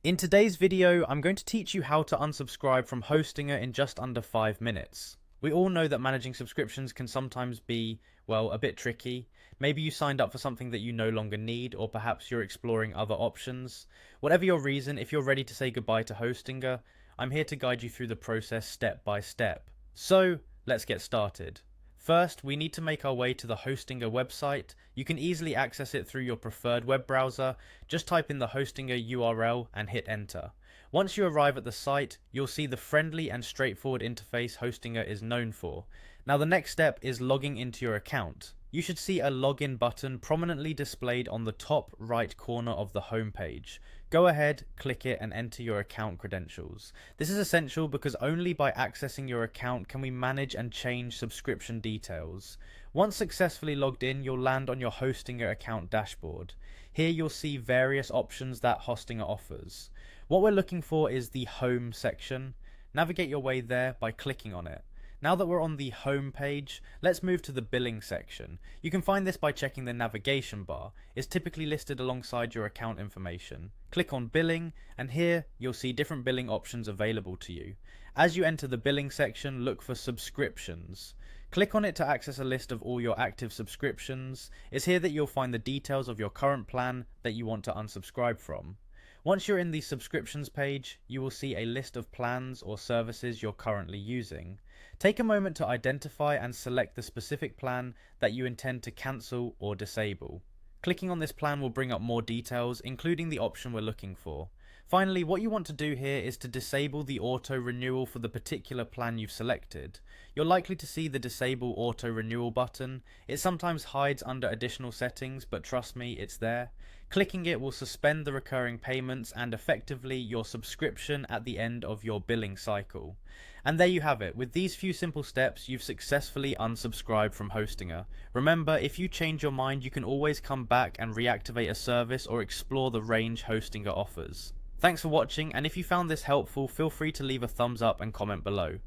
In today's video, I'm going to teach you how to unsubscribe from Hostinger in just under 5 minutes. We all know that managing subscriptions can sometimes be, well, a bit tricky. Maybe you signed up for something that you no longer need, or perhaps you're exploring other options. Whatever your reason, if you're ready to say goodbye to Hostinger, I'm here to guide you through the process step by step. So, let's get started. First, we need to make our way to the Hostinger website. You can easily access it through your preferred web browser. Just type in the Hostinger URL and hit enter. Once you arrive at the site, you'll see the friendly and straightforward interface Hostinger is known for. Now the next step is logging into your account. You should see a login button prominently displayed on the top right corner of the home page. Go ahead, click it and enter your account credentials. This is essential because only by accessing your account can we manage and change subscription details. Once successfully logged in, you'll land on your Hostinger account dashboard. Here you'll see various options that Hostinger offers. What we're looking for is the home section. Navigate your way there by clicking on it. Now that we're on the home page, let's move to the billing section. You can find this by checking the navigation bar. It's typically listed alongside your account information. Click on billing, and here you'll see different billing options available to you. As you enter the billing section, look for subscriptions. Click on it to access a list of all your active subscriptions. It's here that you'll find the details of your current plan that you want to unsubscribe from. Once you're in the subscriptions page, you will see a list of plans or services you're currently using. Take a moment to identify and select the specific plan that you intend to cancel or disable. Clicking on this plan will bring up more details, including the option we're looking for. Finally, what you want to do here is to disable the auto renewal for the particular plan you've selected. You're likely to see the disable auto renewal button. It sometimes hides under additional settings, but trust me, it's there. Clicking it will suspend the recurring payments and effectively your subscription at the end of your billing cycle. And there you have it. With these few simple steps, you've successfully unsubscribed from Hostinger. Remember, if you change your mind, you can always come back and reactivate a service or explore the range Hostinger offers. Thanks for watching, and if you found this helpful, feel free to leave a thumbs up and comment below.